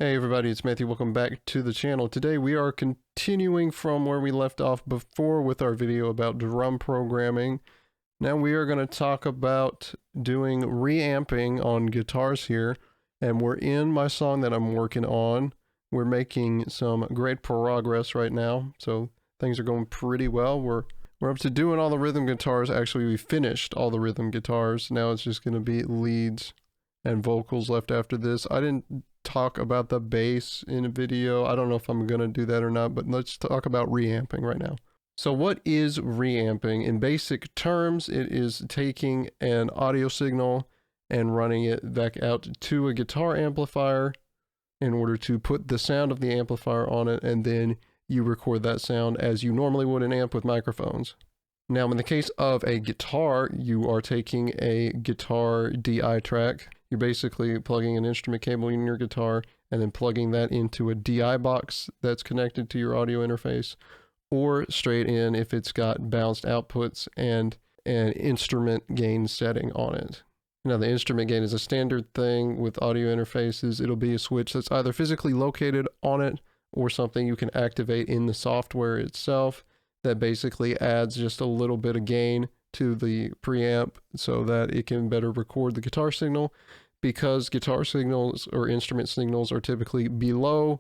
Hey everybody, it's Matthew. Welcome back to the channel. Today we are continuing from where we left off before with our video about drum programming. Now we are going to talk about doing reamping on guitars here, and we're in my song that I'm working on. We're making some great progress right now, so things are going pretty well. We're up to doing all the rhythm guitars. Actually, we finished all the rhythm guitars. Now it's just going to be leads and vocals left after this. I didn't talk about the bass in a video. I don't know if I'm gonna do that or not, but let's talk about reamping right now. So what is reamping? In basic terms, it is taking an audio signal and running it back out to a guitar amplifier in order to put the sound of the amplifier on it, and then you record that sound as you normally would an amp with microphones. Now, in the case of a guitar, you are taking a guitar DI track. You're basically plugging an instrument cable in your guitar and then plugging that into a DI box that's connected to your audio interface, or straight in if it's got balanced outputs and an instrument gain setting on it. Now, the instrument gain is a standard thing with audio interfaces. It'll be a switch that's either physically located on it or something you can activate in the software itself that basically adds just a little bit of gain to the preamp so that it can better record the guitar signal, because guitar signals or instrument signals are typically below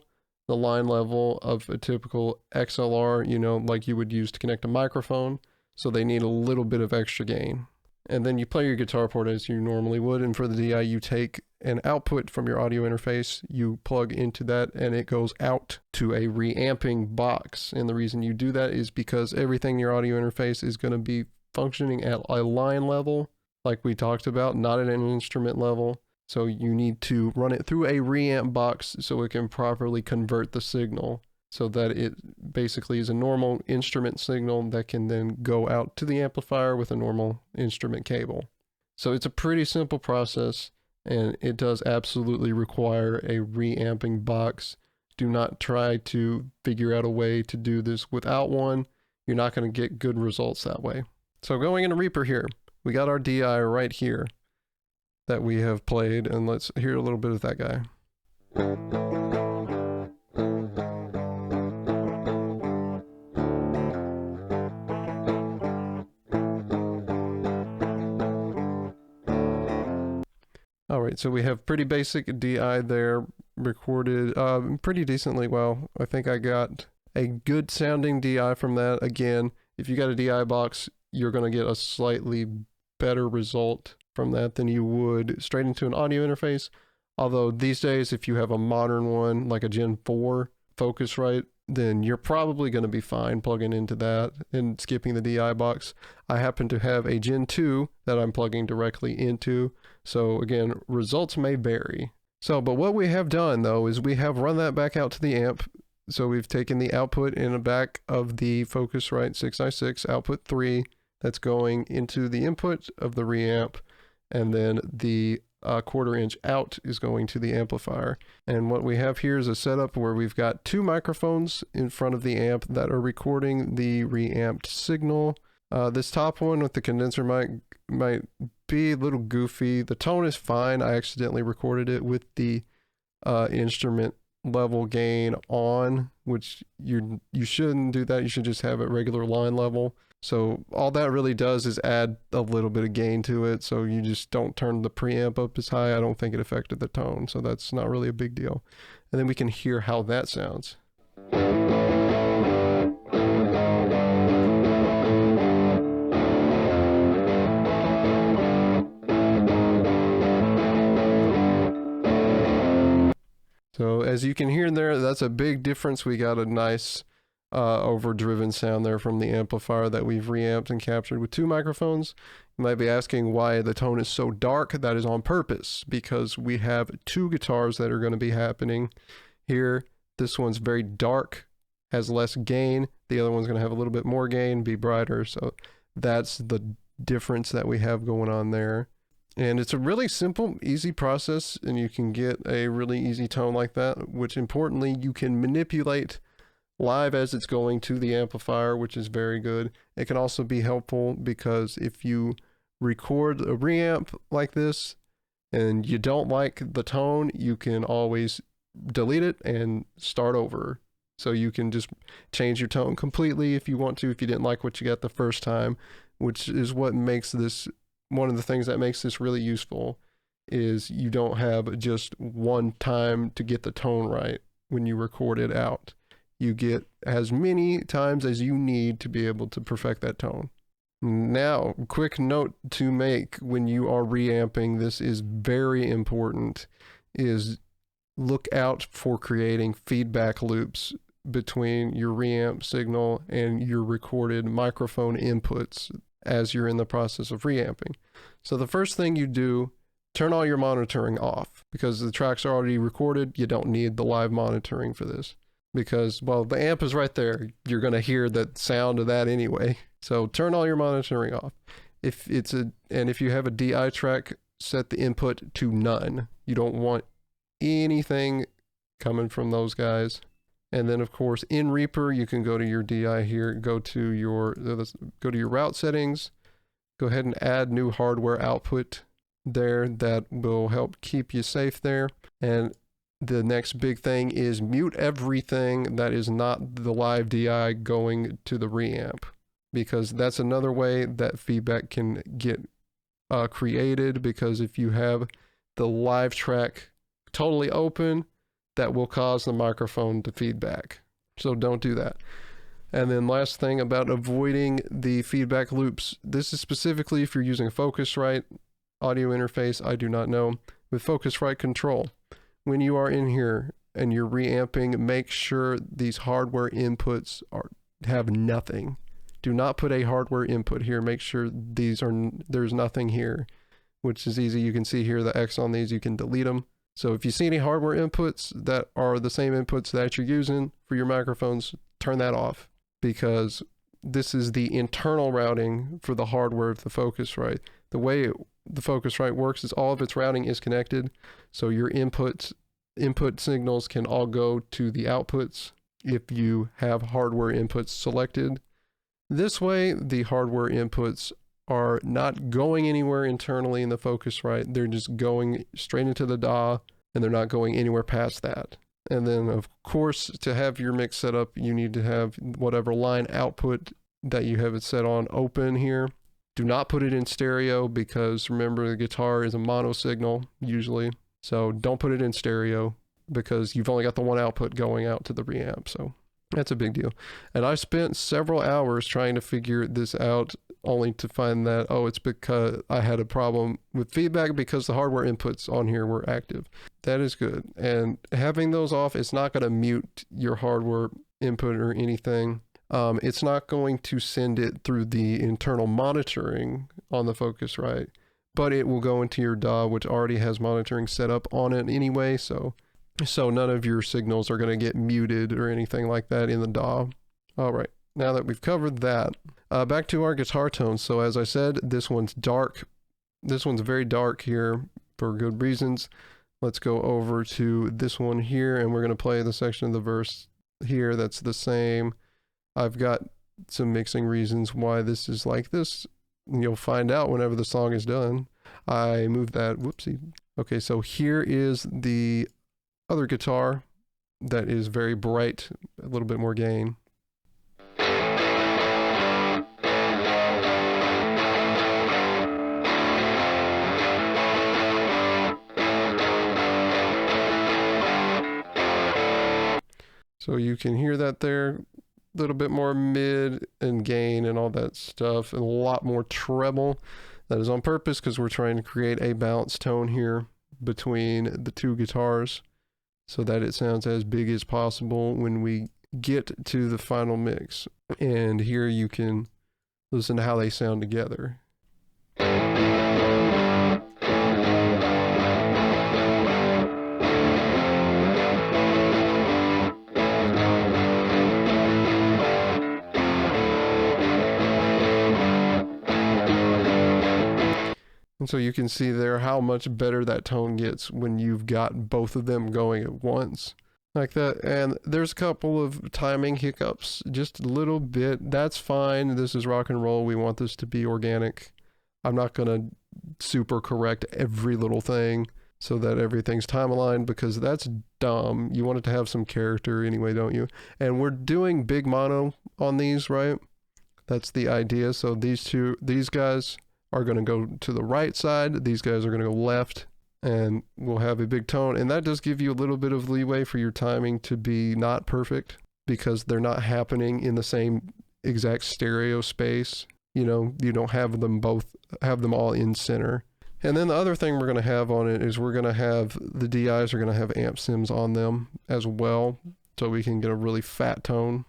the line level of a typical XLR, you know, like you would use to connect a microphone. So they need a little bit of extra gain. And then you play your guitar port as you normally would, and for the DI you take an output from your audio interface, you plug into that, and it goes out to a reamping box. And the reason you do that is because everything in your audio interface is going to be functioning at a line level, like we talked about, not at an instrument level. So you need to run it through a reamp box so it can properly convert the signal, so that it basically is a normal instrument signal that can then go out to the amplifier with a normal instrument cable. So it's a pretty simple process, and it does absolutely require a reamping box. Do not try to figure out a way to do this without one. You're not going to get good results that way. So going into Reaper here, we got our DI right here that we have played, and let's hear a little bit of that guy. Alright, so we have pretty basic DI there recorded pretty decently well. I think I got a good sounding DI from that. Again, if you got a DI box, you're going to get a slightly better result from that than you would straight into an audio interface. Although these days, if you have a modern one, like a Gen 4 Focusrite, then you're probably going to be fine plugging into that and skipping the DI box. I happen to have a Gen 2 that I'm plugging directly into, so again, results may vary. But what we have done though is we have run that back out to the amp. So we've taken the output in the back of the Focusrite 6i6 output 3 that's going into the input of the reamp, and then the quarter-inch out is going to the amplifier. And what we have here is a setup where we've got two microphones in front of the amp that are recording the reamped signal. This top one with the condenser mic might be a little goofy. The tone is fine. I accidentally recorded it with the instrument level gain on, which you shouldn't do that. You should just have it regular line level. So all that really does is add a little bit of gain to it, so you just don't turn the preamp up as high. I don't think it affected the tone, so that's not really a big deal. And then we can hear how that sounds. So as you can hear there, that's a big difference. We got a nice overdriven sound there from the amplifier that we've reamped and captured with two microphones. You might be asking why the tone is so dark. That is on purpose, because we have two guitars that are going to be happening here. This one's very dark, has less gain. The other one's going to have a little bit more gain, be brighter. So that's the difference that we have going on there. And it's a really simple, easy process, and you can get a really easy tone like that, which importantly, you can manipulate live as it's going to the amplifier, which is very good. It can also be helpful because if you record a reamp like this and you don't like the tone, you can always delete it and start over. So you can just change your tone completely if you want to, if you didn't like what you got the first time, which is what makes this, one of the things that makes this really useful, is you don't have just one time to get the tone right when you record it out. You get as many times as you need to be able to perfect that tone. Now, quick note to make when you are reamping, this is very important, is look out for creating feedback loops between your reamp signal and your recorded microphone inputs as you're in the process of reamping. So the first thing you do, turn all your monitoring off, because the tracks are already recorded. You don't need the live monitoring for this, because, well, the amp is right there. You're going to hear the sound of that anyway. So turn all your monitoring off. If you have a DI track, set the input to none. You don't want anything coming from those guys. And then, of course, in Reaper, you can go to your DI here, go to your route settings, go ahead and add new hardware output there. That will help keep you safe there. And the next big thing is mute everything that is not the live DI going to the reamp, because that's another way that feedback can get created, because if you have the live track totally open, that will cause the microphone to feedback. So don't do that. And then last thing about avoiding the feedback loops, this is specifically if you're using Focusrite audio interface, I do not know. With Focusrite control, when you are in here and you're reamping, make sure these hardware inputs have nothing. Do not put a hardware input here. Make sure there's nothing here, which is easy. You can see here the X on these, you can delete them. So if you see any hardware inputs that are the same inputs that you're using for your microphones, turn that off, because this is the internal routing for the hardware of the Focusrite. The way the Focusrite works is all of its routing is connected, so your input signals can all go to the outputs if you have hardware inputs selected. This way, the hardware inputs are not going anywhere internally in the Focusrite. They're just going straight into the DAW, and they're not going anywhere past that. And then, of course, to have your mix set up, you need to have whatever line output that you have it set on open here. Do not put it in stereo, because remember, the guitar is a mono signal usually. So don't put it in stereo, because you've only got the one output going out to the reamp. So that's a big deal. And I spent several hours trying to figure this out, only to find that, oh, it's because I had a problem with feedback because the hardware inputs on here were active. That is good. And having those off, it's not going to mute your hardware input or anything. It's not going to send it through the internal monitoring on the Focusrite, but it will go into your DAW, which already has monitoring set up on it anyway. So none of your signals are going to get muted or anything like that in the DAW. All right. Now that we've covered that, back to our guitar tones. So as I said, this one's dark. This one's very dark here for good reasons. Let's go over to this one here, and we're going to play the section of the verse here that's the same. I've got some mixing reasons why this is like this. You'll find out whenever the song is done. I moved that, whoopsie. Okay, so here is the other guitar that is very bright, a little bit more gain. So you can hear that there, a little bit more mid and gain and all that stuff, and a lot more treble. That is on purpose, because we're trying to create a balanced tone here between the two guitars, so that it sounds as big as possible when we get to the final mix. And here you can listen to how they sound together. And so you can see there how much better that tone gets when you've got both of them going at once. Like that. And there's a couple of timing hiccups, just a little bit. That's fine. This is rock and roll. We want this to be organic. I'm not going to super correct every little thing. so that everything's time aligned, because that's dumb. You want it to have some character anyway, don't you? And we're doing big mono on these, right? That's the idea. So these guys are going to go to the right side. These guys are going to go left, and we'll have a big tone. And that does give you a little bit of leeway for your timing to be not perfect, because they're not happening in the same exact stereo space. You know, you don't have them all in center. And then the other thing we're going to have on it is we're going to have the DIs are going to have amp sims on them as well, so we can get a really fat tone.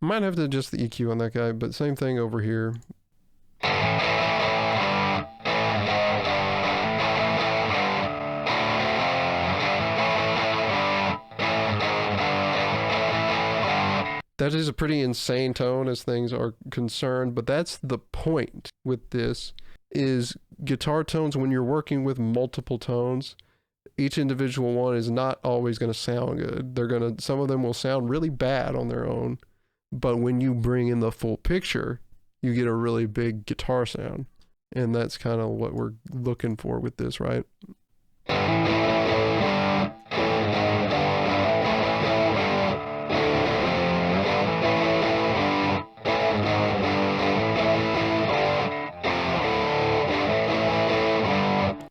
Might have to adjust the EQ on that guy, but same thing over here. That is a pretty insane tone as things are concerned, but that's the point with this, is guitar tones, when you're working with multiple tones, each individual one is not always going to sound good. Some of them will sound really bad on their own, but when you bring in the full picture, you get a really big guitar sound. And that's kind of what we're looking for with this, right?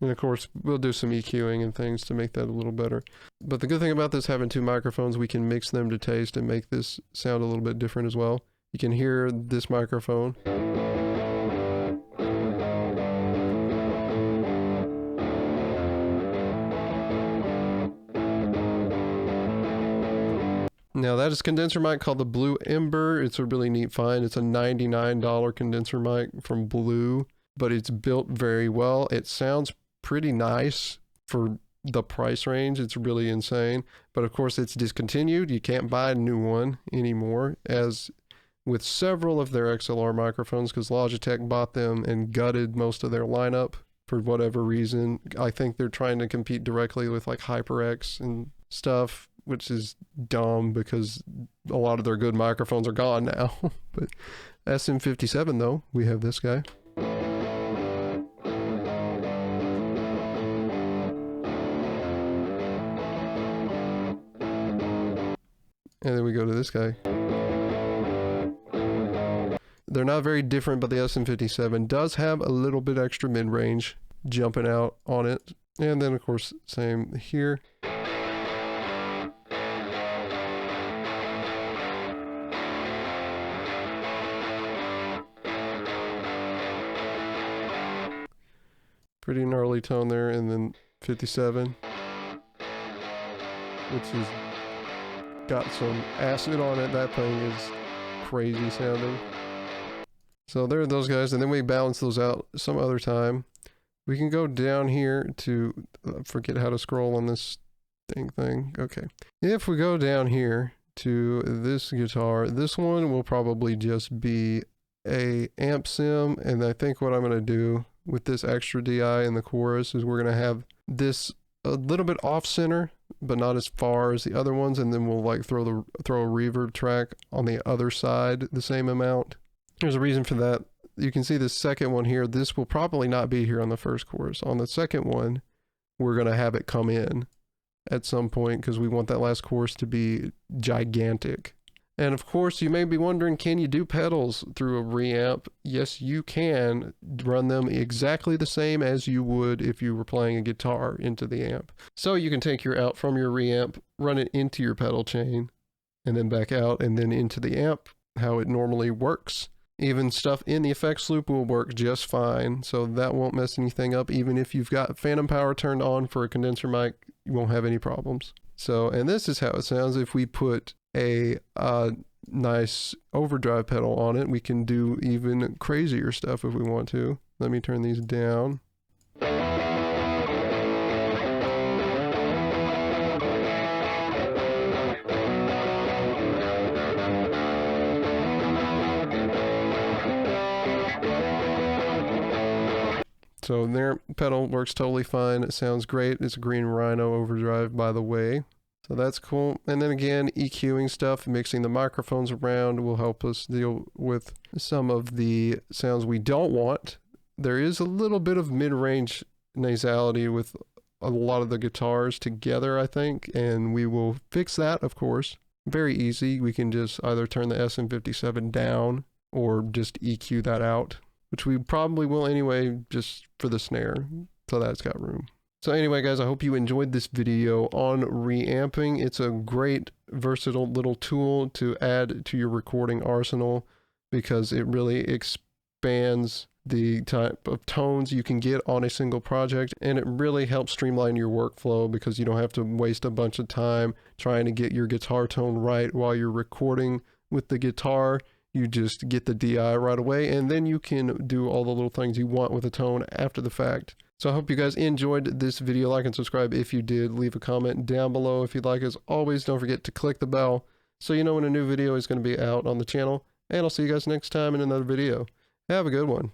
And of course, we'll do some EQing and things to make that a little better. But the good thing about this having two microphones, we can mix them to taste and make this sound a little bit different as well. You can hear this microphone. Now that is a condenser mic called the Blue Ember. It's a really neat find. It's a $99 condenser mic from Blue, but it's built very well. It sounds pretty nice for the price range. It's really insane. But of course it's discontinued. You can't buy a new one anymore, as with several of their XLR microphones, because Logitech bought them and gutted most of their lineup for whatever reason. I think they're trying to compete directly with like HyperX and stuff, which is dumb because a lot of their good microphones are gone now. But SM57 though, we have this guy. And then we go to this guy. They're not very different, but the SM57 does have a little bit extra mid-range jumping out on it. And then of course, same here. Pretty gnarly tone there, and then 57, which has got some acid on it. That thing is crazy sounding. So there are those guys, and then we balance those out some other time. We can go down here to, forget how to scroll on this thing. Okay. If we go down here to this guitar, this one will probably just be a amp sim, and I think what I'm going to do with this extra DI in the chorus is we're going to have this a little bit off center, but not as far as the other ones, and then we'll like throw a reverb track on the other side the same amount. There's a reason for that. You can see the second one here. This will probably not be here on the first chorus. On the second one, we're going to have it come in at some point because we want that last chorus to be gigantic. And of course, you may be wondering, can you do pedals through a reamp? Yes, you can run them exactly the same as you would if you were playing a guitar into the amp. So you can take your out from your reamp, run it into your pedal chain, and then back out and then into the amp, how it normally works. Even stuff in the effects loop will work just fine, so that won't mess anything up. Even if you've got phantom power turned on for a condenser mic, you won't have any problems. So, and this is how it sounds if we put a nice overdrive pedal on it. We can do even crazier stuff if we want to. Let me turn these down. So their pedal works totally fine. It sounds great. It's a green Rhino overdrive, by the way. So that's cool. And then again, EQing stuff, mixing the microphones around will help us deal with some of the sounds we don't want. There is a little bit of mid-range nasality with a lot of the guitars together, I think, and we will fix that, of course. Very easy. We can just either turn the SM57 down or just EQ that out, which we probably will anyway, just for the snare, so that's got room. So anyway, guys, I hope you enjoyed this video on reamping. It's a great, versatile little tool to add to your recording arsenal because it really expands the type of tones you can get on a single project, and it really helps streamline your workflow because you don't have to waste a bunch of time trying to get your guitar tone right while you're recording with the guitar. You just get the DI right away, and then you can do all the little things you want with the tone after the fact. So I hope you guys enjoyed this video. Like and subscribe if you did. Leave a comment down below if you'd like. As always, don't forget to click the bell so you know when a new video is going to be out on the channel. And I'll see you guys next time in another video. Have a good one.